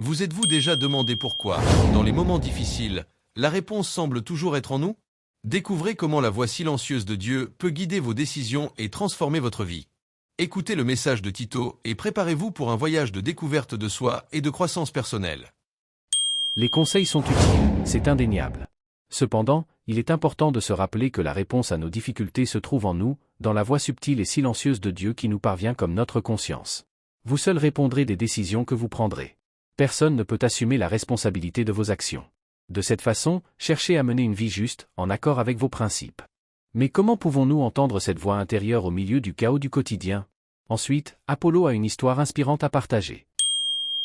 Vous êtes-vous déjà demandé pourquoi, dans les moments difficiles, la réponse semble toujours être en nous? Découvrez comment la voix silencieuse de Dieu peut guider vos décisions et transformer votre vie. Écoutez le message de Tito et préparez-vous pour un voyage de découverte de soi et de croissance personnelle. Les conseils sont utiles, c'est indéniable. Cependant, il est important de se rappeler que la réponse à nos difficultés se trouve en nous, dans la voix subtile et silencieuse de Dieu qui nous parvient comme notre conscience. Vous seul répondrez des décisions que vous prendrez. Personne ne peut assumer la responsabilité de vos actions. De cette façon, cherchez à mener une vie juste, en accord avec vos principes. Mais comment pouvons-nous entendre cette voix intérieure au milieu du chaos du quotidien? Ensuite, Apollo a une histoire inspirante à partager.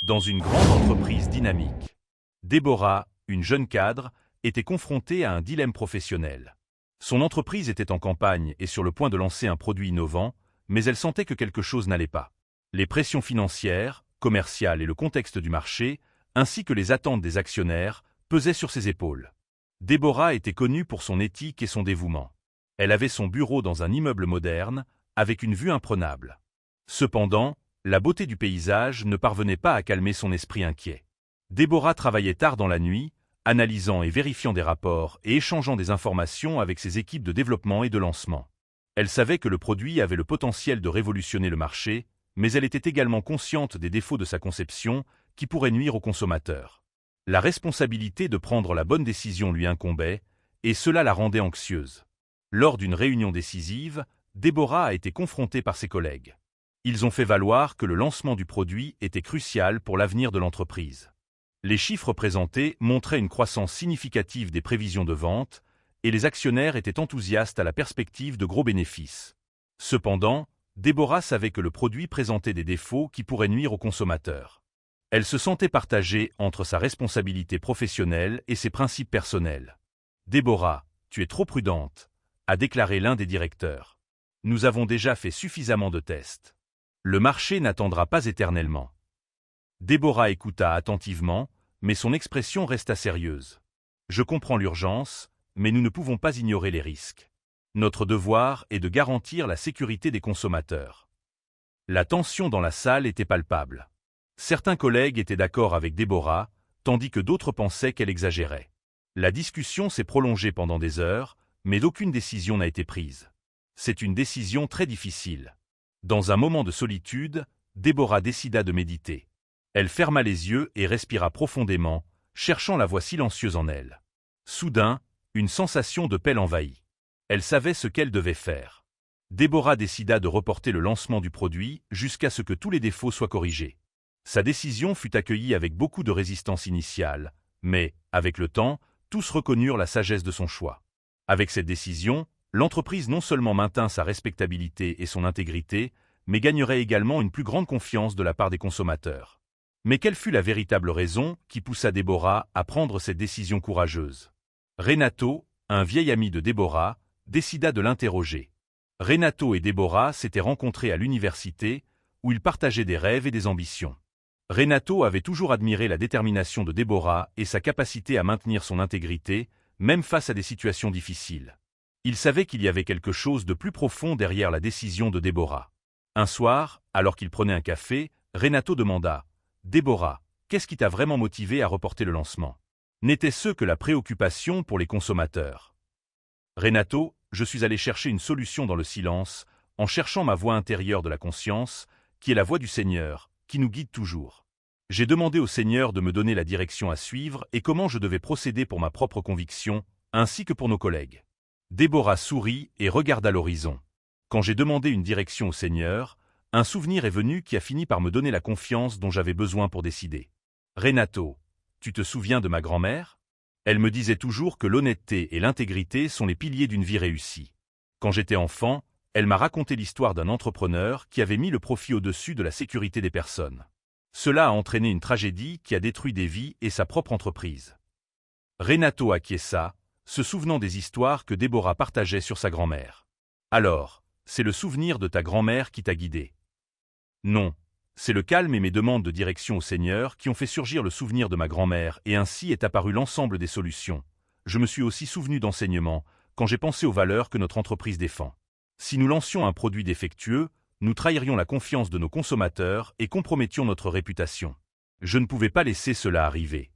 Dans une grande entreprise dynamique, Déborah, une jeune cadre, était confrontée à un dilemme professionnel. Son entreprise était en campagne et sur le point de lancer un produit innovant, mais elle sentait que quelque chose n'allait pas. Les pressions financières, commerciales et le contexte du marché, ainsi que les attentes des actionnaires, pesaient sur ses épaules. Déborah était connue pour son éthique et son dévouement. Elle avait son bureau dans un immeuble moderne, avec une vue imprenable. Cependant, la beauté du paysage ne parvenait pas à calmer son esprit inquiet. Déborah travaillait tard dans la nuit, analysant et vérifiant des rapports et échangeant des informations avec ses équipes de développement et de lancement. Elle savait que le produit avait le potentiel de révolutionner le marché, mais elle était également consciente des défauts de sa conception qui pourraient nuire aux consommateurs. La responsabilité de prendre la bonne décision lui incombait, et cela la rendait anxieuse. Lors d'une réunion décisive, Déborah a été confrontée par ses collègues. Ils ont fait valoir que le lancement du produit était crucial pour l'avenir de l'entreprise. Les chiffres présentés montraient une croissance significative des prévisions de vente, et les actionnaires étaient enthousiastes à la perspective de gros bénéfices. Cependant, Déborah savait que le produit présentait des défauts qui pourraient nuire aux consommateurs. Elle se sentait partagée entre sa responsabilité professionnelle et ses principes personnels. « Déborah, tu es trop prudente », a déclaré l'un des directeurs. « Nous avons déjà fait suffisamment de tests. Le marché n'attendra pas éternellement. » Déborah écouta attentivement, mais son expression resta sérieuse. « Je comprends l'urgence, mais nous ne pouvons pas ignorer les risques. Notre devoir est de garantir la sécurité des consommateurs. » La tension dans la salle était palpable. Certains collègues étaient d'accord avec Déborah, tandis que d'autres pensaient qu'elle exagérait. La discussion s'est prolongée pendant des heures, mais aucune décision n'a été prise. C'est une décision très difficile. Dans un moment de solitude, Déborah décida de méditer. Elle ferma les yeux et respira profondément, cherchant la voix silencieuse en elle. Soudain, une sensation de paix l'envahit. Elle savait ce qu'elle devait faire. Déborah décida de reporter le lancement du produit jusqu'à ce que tous les défauts soient corrigés. Sa décision fut accueillie avec beaucoup de résistance initiale, mais, avec le temps, tous reconnurent la sagesse de son choix. Avec cette décision, l'entreprise non seulement maintint sa respectabilité et son intégrité, mais gagnerait également une plus grande confiance de la part des consommateurs. Mais quelle fut la véritable raison qui poussa Déborah à prendre cette décision courageuse? Renato, un vieil ami de Déborah, décida de l'interroger. Renato et Déborah s'étaient rencontrés à l'université, où ils partageaient des rêves et des ambitions. Renato avait toujours admiré la détermination de Déborah et sa capacité à maintenir son intégrité, même face à des situations difficiles. Il savait qu'il y avait quelque chose de plus profond derrière la décision de Déborah. Un soir, alors qu'il prenait un café, Renato demanda « Déborah, qu'est-ce qui t'a vraiment motivé à reporter le lancement? N'était-ce que la préoccupation pour les consommateurs? » Renato, je suis allé chercher une solution dans le silence, en cherchant ma voix intérieure de la conscience, qui est la voix du Seigneur, qui nous guide toujours. J'ai demandé au Seigneur de me donner la direction à suivre et comment je devais procéder pour ma propre conviction, ainsi que pour nos collègues. Déborah sourit et regarda l'horizon. Quand j'ai demandé une direction au Seigneur, un souvenir est venu qui a fini par me donner la confiance dont j'avais besoin pour décider. Renato, tu te souviens de ma grand-mère? Elle me disait toujours que l'honnêteté et l'intégrité sont les piliers d'une vie réussie. Quand j'étais enfant, elle m'a raconté l'histoire d'un entrepreneur qui avait mis le profit au-dessus de la sécurité des personnes. Cela a entraîné une tragédie qui a détruit des vies et sa propre entreprise. Renato acquiesça, se souvenant des histoires que Déborah partageait sur sa grand-mère. Alors, c'est le souvenir de ta grand-mère qui t'a guidé? Non, c'est le calme et mes demandes de direction au Seigneur qui ont fait surgir le souvenir de ma grand-mère et ainsi est apparu l'ensemble des solutions. Je me suis aussi souvenu d'enseignements quand j'ai pensé aux valeurs que notre entreprise défend. Si nous lancions un produit défectueux, nous trahirions la confiance de nos consommateurs et compromettions notre réputation. Je ne pouvais pas laisser cela arriver.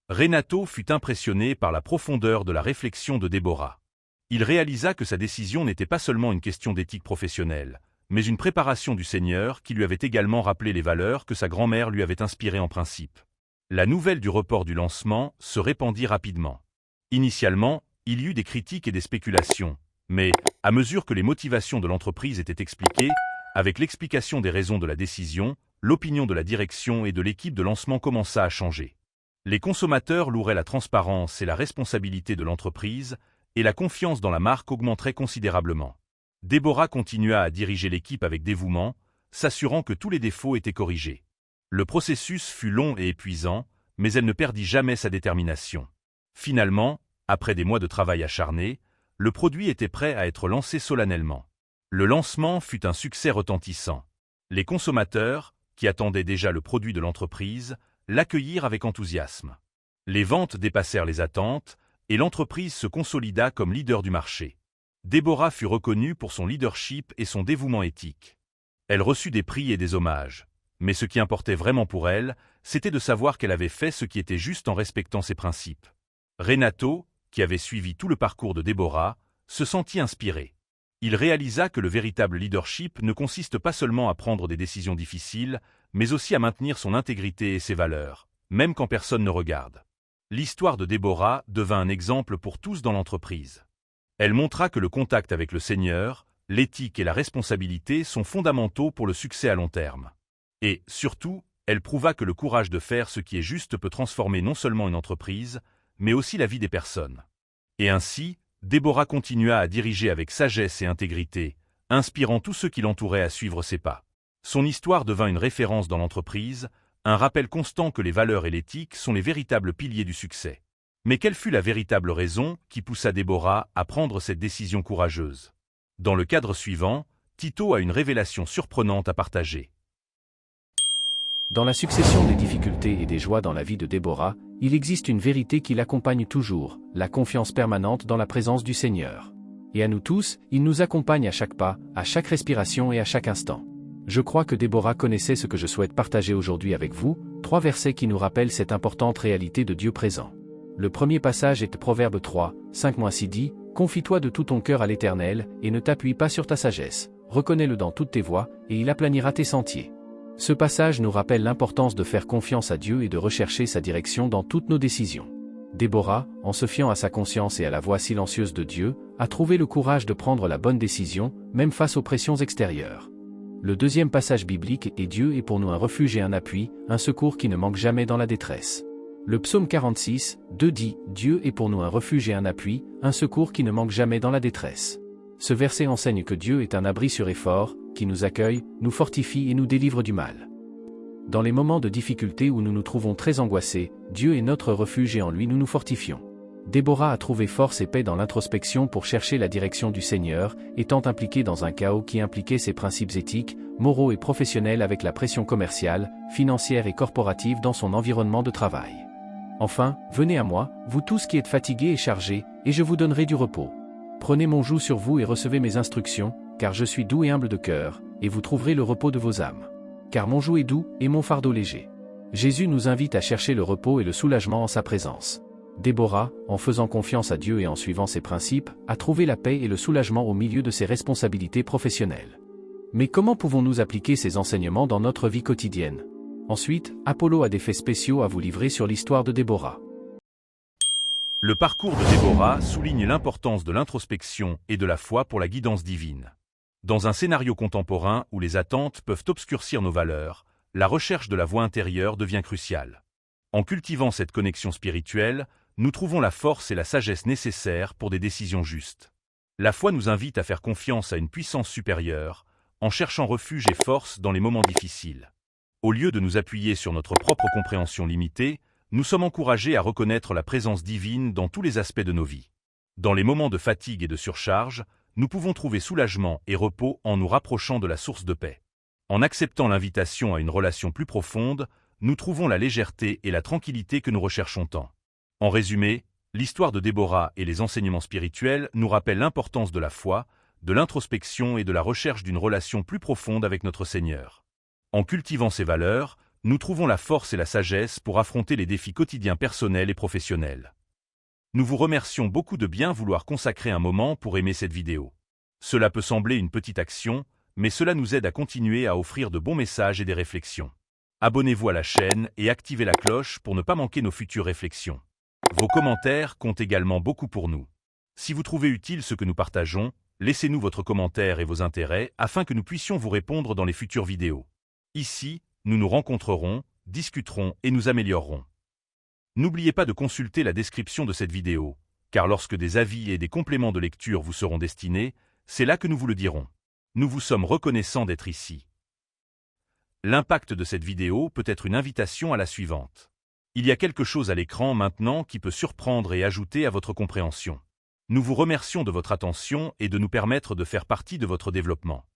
Renato fut impressionné par la profondeur de la réflexion de Déborah. Il réalisa que sa décision n'était pas seulement une question d'éthique professionnelle, mais une préparation du Seigneur qui lui avait également rappelé les valeurs que sa grand-mère lui avait inspirées en principe. La nouvelle du report du lancement se répandit rapidement. Initialement, il y eut des critiques et des spéculations, mais, à mesure que les motivations de l'entreprise étaient expliquées, avec l'explication des raisons de la décision, l'opinion de la direction et de l'équipe de lancement commença à changer. Les consommateurs loueraient la transparence et la responsabilité de l'entreprise, et la confiance dans la marque augmenterait considérablement. Déborah continua à diriger l'équipe avec dévouement, s'assurant que tous les défauts étaient corrigés. Le processus fut long et épuisant, mais elle ne perdit jamais sa détermination. Finalement, après des mois de travail acharné, le produit était prêt à être lancé solennellement. Le lancement fut un succès retentissant. Les consommateurs, qui attendaient déjà le produit de l'entreprise, l'accueillirent avec enthousiasme. Les ventes dépassèrent les attentes, et l'entreprise se consolida comme leader du marché. Déborah fut reconnue pour son leadership et son dévouement éthique. Elle reçut des prix et des hommages. Mais ce qui importait vraiment pour elle, c'était de savoir qu'elle avait fait ce qui était juste en respectant ses principes. Renato, qui avait suivi tout le parcours de Déborah, se sentit inspiré. Il réalisa que le véritable leadership ne consiste pas seulement à prendre des décisions difficiles, mais aussi à maintenir son intégrité et ses valeurs, même quand personne ne regarde. L'histoire de Déborah devint un exemple pour tous dans l'entreprise. Elle montra que le contact avec le Seigneur, l'éthique et la responsabilité sont fondamentaux pour le succès à long terme. Et, surtout, elle prouva que le courage de faire ce qui est juste peut transformer non seulement une entreprise, mais aussi la vie des personnes. Et ainsi, Déborah continua à diriger avec sagesse et intégrité, inspirant tous ceux qui l'entouraient à suivre ses pas. Son histoire devint une référence dans l'entreprise, un rappel constant que les valeurs et l'éthique sont les véritables piliers du succès. Mais quelle fut la véritable raison qui poussa Déborah à prendre cette décision courageuse? Dans le cadre suivant, Tito a une révélation surprenante à partager. Dans la succession des difficultés et des joies dans la vie de Déborah, il existe une vérité qui l'accompagne toujours, la confiance permanente dans la présence du Seigneur. Et à nous tous, il nous accompagne à chaque pas, à chaque respiration et à chaque instant. Je crois que Déborah connaissait ce que je souhaite partager aujourd'hui avec vous, 3 versets qui nous rappellent cette importante réalité de Dieu présent. Le premier passage est Proverbe 3, 5-6 dit, « Confie-toi de tout ton cœur à l'Éternel, et ne t'appuie pas sur ta sagesse. Reconnais-le dans toutes tes voies, et il aplanira tes sentiers. » Ce passage nous rappelle l'importance de faire confiance à Dieu et de rechercher sa direction dans toutes nos décisions. Déborah, en se fiant à sa conscience et à la voix silencieuse de Dieu, a trouvé le courage de prendre la bonne décision, même face aux pressions extérieures. Le deuxième passage biblique est « Dieu est pour nous un refuge et un appui, un secours qui ne manque jamais dans la détresse ». Le psaume 46, 2 dit « Dieu est pour nous un refuge et un appui, un secours qui ne manque jamais dans la détresse ». Ce verset enseigne que Dieu est un abri sûr et fort, qui nous accueille, nous fortifie et nous délivre du mal. Dans les moments de difficulté où nous nous trouvons très angoissés, Dieu est notre refuge et en lui nous nous fortifions. Déborah a trouvé force et paix dans l'introspection pour chercher la direction du Seigneur, étant impliquée dans un chaos qui impliquait ses principes éthiques, moraux et professionnels avec la pression commerciale, financière et corporative dans son environnement de travail. Enfin, venez à moi, vous tous qui êtes fatigués et chargés, et je vous donnerai du repos. Prenez mon joug sur vous et recevez mes instructions, car je suis doux et humble de cœur, et vous trouverez le repos de vos âmes. Car mon joug est doux, et mon fardeau léger. Jésus nous invite à chercher le repos et le soulagement en sa présence. Déborah, en faisant confiance à Dieu et en suivant ses principes, a trouvé la paix et le soulagement au milieu de ses responsabilités professionnelles. Mais comment pouvons-nous appliquer ces enseignements dans notre vie quotidienne? Ensuite, Apollo a des faits spéciaux à vous livrer sur l'histoire de Déborah. Le parcours de Déborah souligne l'importance de l'introspection et de la foi pour la guidance divine. Dans un scénario contemporain où les attentes peuvent obscurcir nos valeurs, la recherche de la voie intérieure devient cruciale. En cultivant cette connexion spirituelle, nous trouvons la force et la sagesse nécessaires pour des décisions justes. La foi nous invite à faire confiance à une puissance supérieure, en cherchant refuge et force dans les moments difficiles. Au lieu de nous appuyer sur notre propre compréhension limitée, nous sommes encouragés à reconnaître la présence divine dans tous les aspects de nos vies. Dans les moments de fatigue et de surcharge, nous pouvons trouver soulagement et repos en nous rapprochant de la source de paix. En acceptant l'invitation à une relation plus profonde, nous trouvons la légèreté et la tranquillité que nous recherchons tant. En résumé, l'histoire de Déborah et les enseignements spirituels nous rappellent l'importance de la foi, de l'introspection et de la recherche d'une relation plus profonde avec notre Seigneur. En cultivant ces valeurs, nous trouvons la force et la sagesse pour affronter les défis quotidiens personnels et professionnels. Nous vous remercions beaucoup de bien vouloir consacrer un moment pour aimer cette vidéo. Cela peut sembler une petite action, mais cela nous aide à continuer à offrir de bons messages et des réflexions. Abonnez-vous à la chaîne et activez la cloche pour ne pas manquer nos futures réflexions. Vos commentaires comptent également beaucoup pour nous. Si vous trouvez utile ce que nous partageons, laissez-nous votre commentaire et vos intérêts afin que nous puissions vous répondre dans les futures vidéos. Ici, nous nous rencontrerons, discuterons et nous améliorerons. N'oubliez pas de consulter la description de cette vidéo, car lorsque des avis et des compléments de lecture vous seront destinés, c'est là que nous vous le dirons. Nous vous sommes reconnaissants d'être ici. L'impact de cette vidéo peut être une invitation à la suivante. Il y a quelque chose à l'écran maintenant qui peut surprendre et ajouter à votre compréhension. Nous vous remercions de votre attention et de nous permettre de faire partie de votre développement.